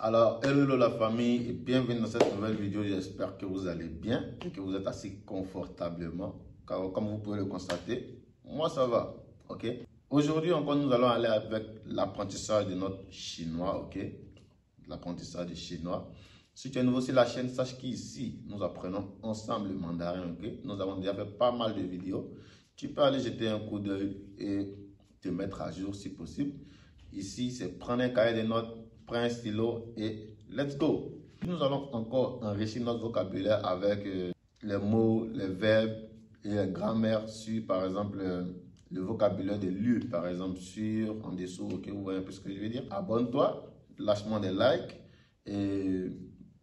Alors, hello la famille et bienvenue dans cette nouvelle vidéo. J'espère que vous allez bien et que vous êtes assis confortablement. Car comme vous pouvez le constater, moi ça va, ok? Aujourd'hui encore, nous allons aller avec l'apprentissage de notre chinois, ok? L'apprentissage du chinois. Si tu es nouveau sur la chaîne, sache qu'ici, nous apprenons ensemble le mandarin, ok? Nous avons déjà fait pas mal de vidéos. Tu peux aller jeter un coup d'œil et te mettre à jour si possible. Ici, c'est prendre un cahier de notes, prendre un stylo et let's go. Nous allons encore enrichir notre vocabulaire avec les mots, les verbes et la grammaire sur, par exemple, le vocabulaire de lieu, par exemple, sur, en dessous, ok, vous voyez un peu ce que je veux dire. Abonne-toi, lâche-moi des likes et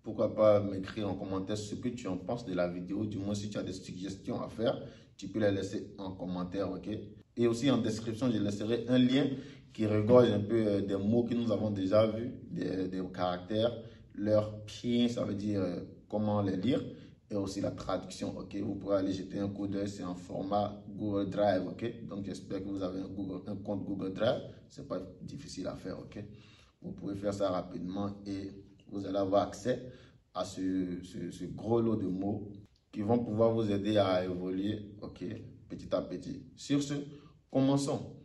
pourquoi pas m'écrire en commentaire ce que tu en penses de la vidéo. Du moins, si tu as des suggestions à faire, tu peux les laisser en commentaire, ok. Et aussi en description, je laisserai un lien qui regorge un peu des mots que nous avons déjà vus, des caractères, leur pied, ça veut dire comment les lire, et aussi la traduction, ok. Vous pourrez aller jeter un coup d'œil, c'est en format Google Drive, ok. Donc j'espère que vous avez un compte Google Drive, c'est pas difficile à faire, ok. Vous pouvez faire ça rapidement et vous allez avoir accès à ce gros lot de mots qui vont pouvoir vous aider à évoluer, ok, petit à petit. Sur ce, commençons.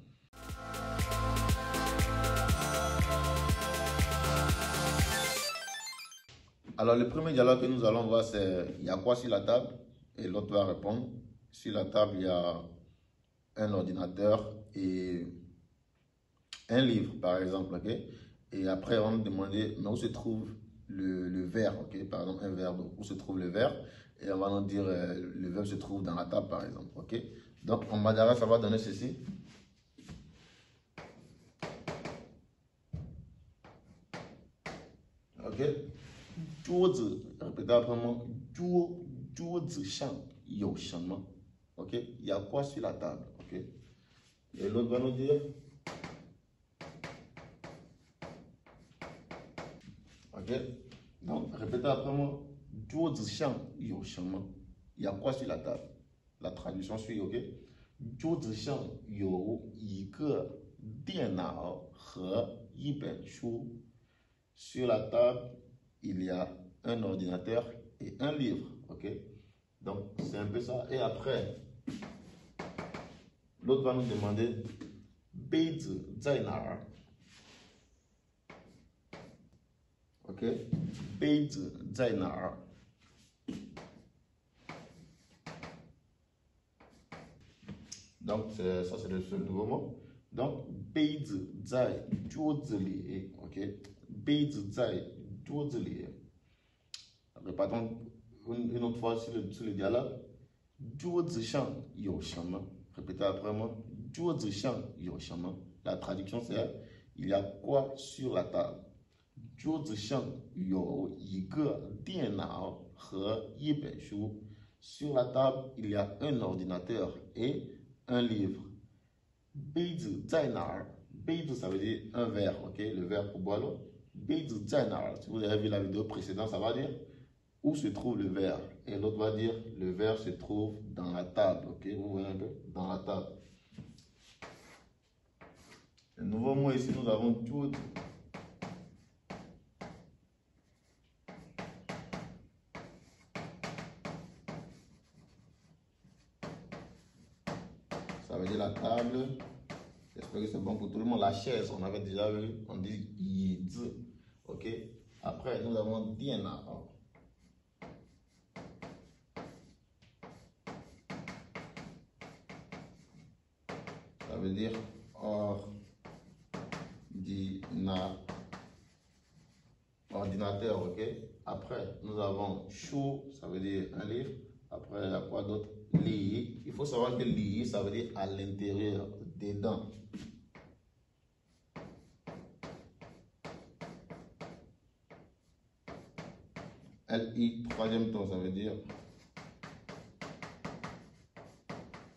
Alors, le premier dialogue que nous allons voir, c'est « Il y a quoi sur la table ?» Et l'autre va répondre « Sur la table, il y a un ordinateur et un livre, par exemple. Okay? » Et après, on va nous demander « Mais où se trouve le verre ?» Okay? Par exemple, un verre, où se trouve le verre? Et on va nous dire « Le verre se trouve dans la table, par exemple. Okay? » Donc, en mandarin, ça va donner ceci. Ok? 桌子 répétez après moi. 桌子上有什么? Ok? Il y a quoi sur la table? Ok? Et l'autre va nous dire. Ok? Donc, répétez après moi. 桌子上有什么? Il y a quoi sur la table? La traduction suit, ok? 桌子上有一个电脑和一本书. Sur la table, il y a un ordinateur et un livre, ok? Donc, c'est un peu ça. Et après, l'autre va nous demander « 杯子在哪儿? » Ok? «杯子在哪儿? » Donc, ça, c'est le nouveau mot. Donc, « 杯子在桌子里. » Ok? « 杯子在桌子里. » Répétons une autre fois sur le dialogue. 桌子上有什么? Répétez après moi. 桌子上有什么? La traduction c'est il y a quoi sur la table? 桌子上有一个电脑和一本书. Sur la table, il y a un ordinateur et un livre. 杯子在哪儿? 杯子 ça veut dire un verre, ok? Le verre pour boire l'eau. 杯子在哪儿? Si vous avez vu la vidéo précédente, ça va dire où se trouve le verre? Et l'autre va dire le verre se trouve dans la table. Ok, vous voyez un peu? Dans la table. Le nouveau mot ici, nous avons tout. Ça veut dire la table. J'espère que c'est bon pour tout le monde. La chaise, on avait déjà vu. On dit yizi. Ok. Après, nous avons diena. Ça veut dire ordinateur, ok? Après, nous avons chou, ça veut dire un livre. Après, il y a quoi d'autre? Li. Il faut savoir que li, ça veut dire à l'intérieur, dedans. Li, troisième temps, ça veut dire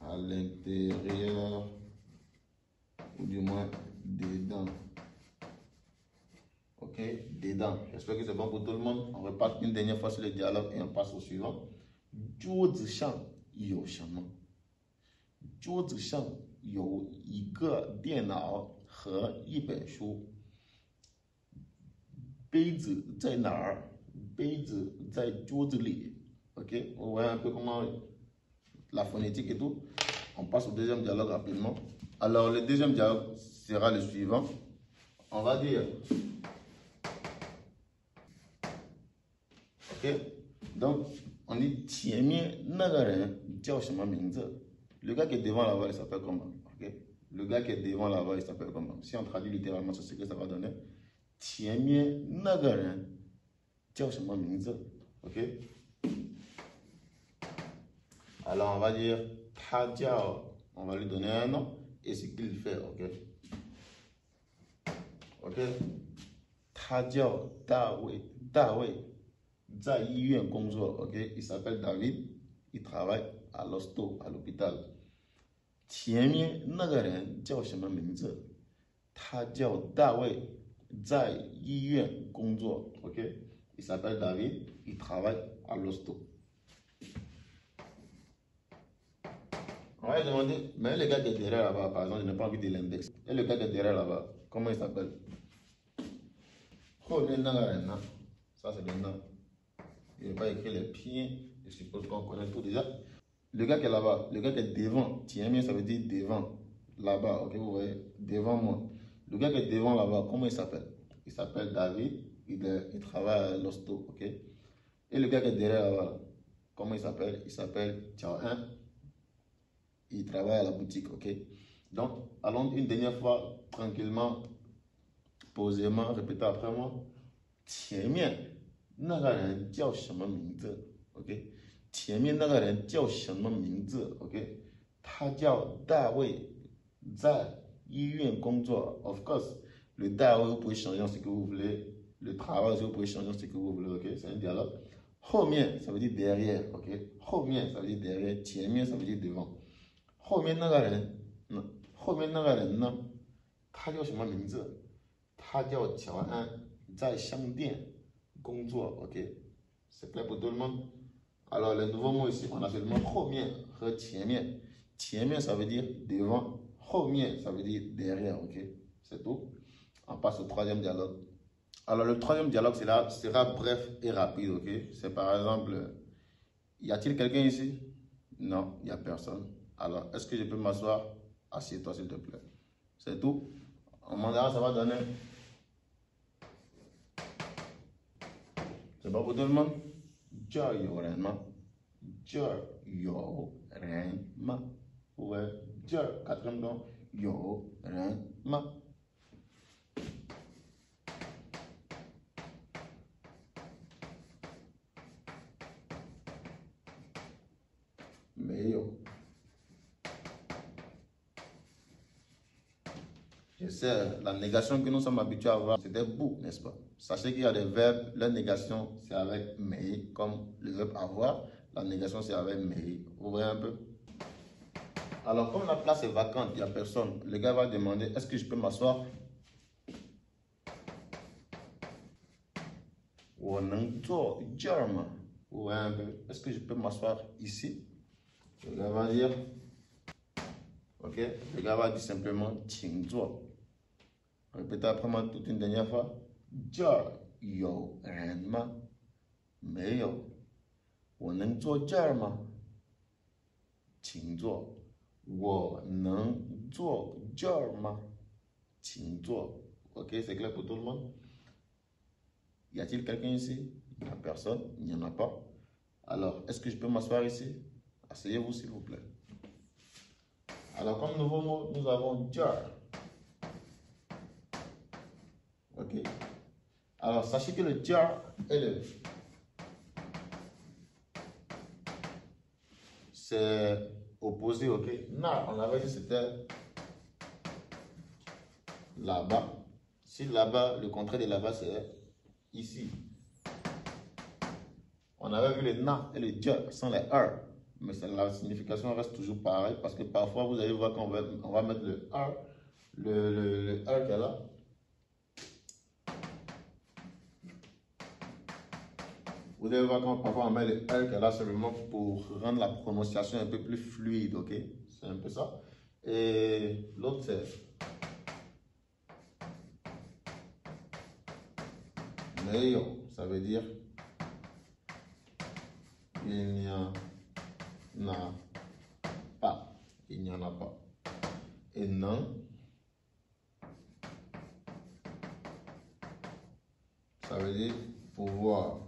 à l'intérieur, ou du moins dedans. Ok, dedans. J'espère que c'est bon pour tout le monde. On repart une dernière fois sur le dialogue et on passe au suivant. 桌子上有什么? 桌子上有一个电脑和一本书.杯子在哪儿？杯子在桌子里。Ok, vous voyez un peu comment la phonétique et tout. On passe au deuxième dialogue rapidement. Alors, le deuxième dialogue sera le suivant. On va dire, ok, donc on dit le gars qui est devant là-bas, il s'appelle comment? Ok, le gars qui est devant là-bas, il s'appelle comment? Si on traduit littéralement, c'est ce que ça va donner. Ok, alors on va dire on va lui donner un nom et ce qu'il fait. Ok, ok, 他叫大卫，大卫在医院工作。OK, il s'appelle David, il travaille à l'hosto, à l'hôpital. 前面那个人叫什么名字？他叫大卫，在医院工作。OK, il s'appelle David, il travaille à l'hosto. On va lui demander, mais le gars qui est derrière là-bas, par exemple, je n'ai pas envie de l'index. Et le gars qui est derrière là-bas, comment il s'appelle? Ça c'est le nom. Je ne vais pas écrire les pieds, je suppose qu'on connaît tout déjà. Le gars qui est là-bas, le gars qui est devant, tiens bien, ça veut dire devant, là-bas, ok, vous voyez, devant moi. Le gars qui est devant là-bas, comment il s'appelle? Il s'appelle David, il travaille à l'hosto, ok. Et le gars qui est derrière là-bas, comment il s'appelle? Il s'appelle Tiaoin, il travaille à la boutique, ok. Donc, allons une dernière fois, tranquillement, posément, répétez après moi. 前面那个人叫什么名字 ？OK， 前面那个人叫什么名字 ？OK， 他叫大卫，在医院工作。Of course, le 大卫 vous pouvez changer ce que vous voulez, le travail vous pouvez changer ce que vous voulez. OK， c'est un dialogue. 后面 ça veut dire derrière. OK， 后面 ça veut dire derrière， 前面 ça veut dire devant. 后面那个人呢？他叫什么名字？他叫乔安。 在商店工作 ，OK， c'est clair pour tout le monde. Alors les nouveaux mots ici, on a seulement 后面和前面。前面 ça veut dire devant, 后面 ça veut dire derrière, OK, c'est tout. On passe au troisième dialogue. Alors le troisième dialogue sera bref et rapide, OK. C'est par exemple, y a-t-il quelqu'un ici? Non, il n'y a personne. Alors est-ce que je peux m'asseoir? Assieds-toi s'il te plaît. C'est tout. En mandarin, ça va donner. C'est pas pour tout le monde. Ouais, quatrième don. Je sais, la négation que nous sommes habitués à voir, c'était bout, n'est-ce pas? Sachez qu'il y a des verbes, la négation c'est avec mais, comme le verbe avoir, la négation c'est avec mais. Vous voyez un peu? Alors, comme la place est vacante, il n'y a personne, le gars va demander est-ce que je peux m'asseoir? Vous voyez un peu? Est-ce que je peux m'asseoir ici? Le gars va dire, ok, le gars va dire simplement 请坐. Répétez après moi toute une dernière fois. 这儿有人吗？没有。我能坐这儿吗？请坐。我能坐这儿吗？请坐. Ok, c'est clair pour tout le monde? Y a-t-il quelqu'un ici? Il n'y a personne, il n'y en a pas. Alors, est-ce que je peux m'asseoir ici? Asseyez-vous s'il vous plaît. Alors, comme nouveau mot, nous avons jar. Ok. Alors, sachez que le jar est le. C'est opposé, ok. Na, on avait dit c'était là-bas. Si là-bas, le contraire de là-bas, c'est ici. On avait vu le na et le jar sans les r. Mais la signification reste toujours pareille parce que parfois vous allez voir qu'on va mettre le R, le R qui est là. Vous allez voir qu'on parfois on met le R qui est là seulement pour rendre la prononciation un peu plus fluide, ok? C'est un peu ça. Et l'autre c'est meilleur, ça veut dire il n'y en a pas. Il n'y en a pas. Et non, ça veut dire pouvoir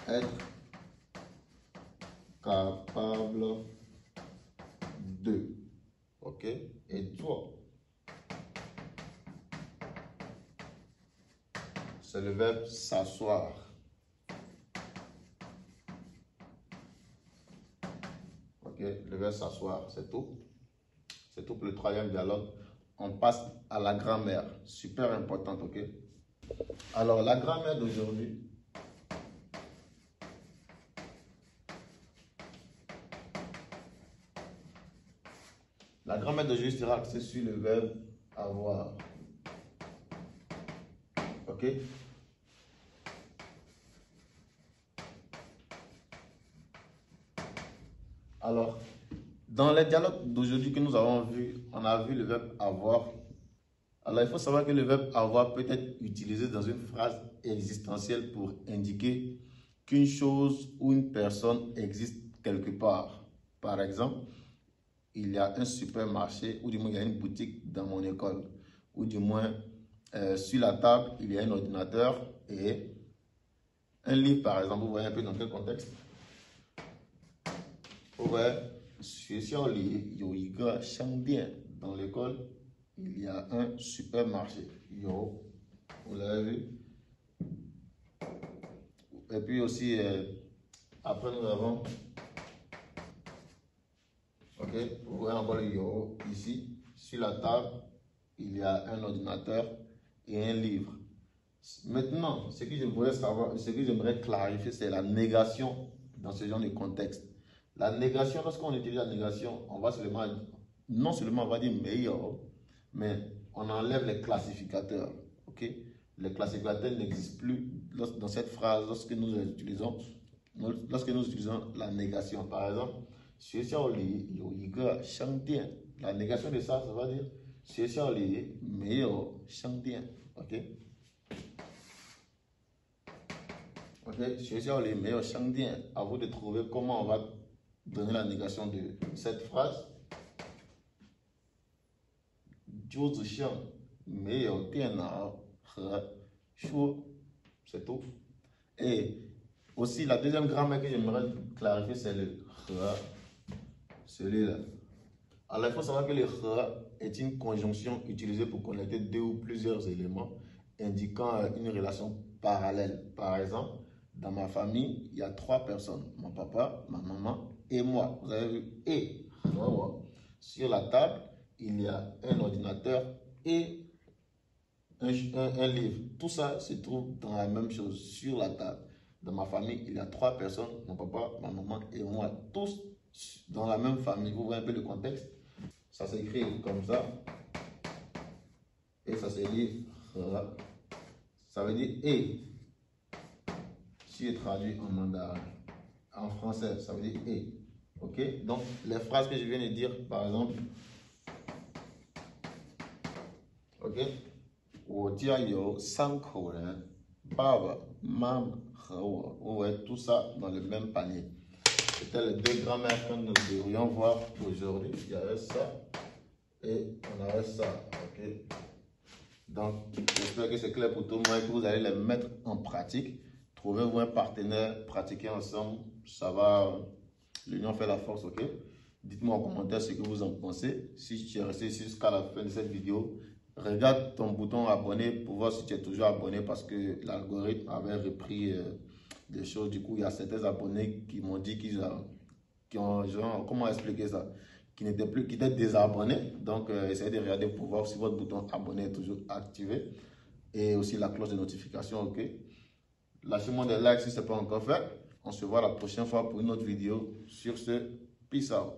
être capable de. Ok? Et toi, c'est le verbe s'asseoir. Ok? Le verbe s'asseoir, c'est tout. C'est tout pour le troisième dialogue. On passe à la grammaire. Super importante, ok? Alors, la grammaire d'aujourd'hui. La grammaire d'aujourd'hui sera axée sur le verbe avoir. Ok? Alors, dans les dialogues d'aujourd'hui que nous avons vus, on a vu le verbe avoir. Alors, il faut savoir que le verbe avoir peut être utilisé dans une phrase existentielle pour indiquer qu'une chose ou une personne existe quelque part. Par exemple, il y a un supermarché, ou du moins il y a une boutique dans mon école, ou du moins sur la table, il y a un ordinateur et un livre, par exemple. Vous voyez un peu dans quel contexte? Vous voyez, dans l'école, il y a un supermarché. Yo, vous l'avez vu? Et puis aussi, après nous avons, ok, vous voyez encore le yo ici, sur la table, il y a un ordinateur et un livre. Maintenant, ce que je voudrais savoir, ce que j'aimerais clarifier, c'est la négation dans ce genre de contexte. La négation, lorsqu'on utilise la négation, on va seulement, non seulement on va dire meilleur, mais on enlève les classificateurs. Ok? Les classificateurs n'existent plus dans cette phrase lorsque nous utilisons la négation. Par exemple, la négation de ça, ça va dire ok? Ok? À vous de trouver comment on va donner la négation de cette phrase. C'est tout. Et aussi, la deuxième grammaire que j'aimerais clarifier, c'est le celui-là. Alors, il faut savoir que le est une conjonction utilisée pour connecter deux ou plusieurs éléments indiquant une relation parallèle. Par exemple, dans ma famille, il y a 3 personnes. Mon papa, ma maman et moi. Vous avez vu? Et. Sur la table, il y a un ordinateur et un livre. Tout ça se trouve dans la même chose, sur la table. Dans ma famille, il y a 3 personnes. Mon papa, ma maman et moi. Tous dans la même famille. Vous voyez un peu le contexte? Ça s'écrit comme ça. Et ça se lit. Ça veut dire et. Si je traduis en mandarin, en français, ça veut dire et. Ok? Donc, les phrases que je viens de dire, par exemple, ok? 我家有3口人，爸爸妈妈和我。vous voyez tout ça dans le même panier. C'était les 2 grammaires que nous devrions voir aujourd'hui. Il y avait ça et on avait ça. Ok? Donc, j'espère que c'est clair pour tout le monde et que vous allez les mettre en pratique. Trouvez-vous un partenaire, pratiquez ensemble. Ça va, l'union fait la force, ok? Dites-moi en commentaire ce que vous en pensez. Si tu es resté ici jusqu'à la fin de cette vidéo, regarde ton bouton abonné pour voir si tu es toujours abonné parce que l'algorithme avait repris des choses. Du coup, il y a certains abonnés qui m'ont dit qu'ils ont, genre, comment expliquer ça? Qui étaient désabonnés. Donc, essayez de regarder pour voir si votre bouton abonné est toujours activé. Et aussi la cloche de notification, ok? Lâchez-moi des likes si ce n'est pas encore fait. On se voit la prochaine fois pour une autre vidéo. Sur ce, peace out.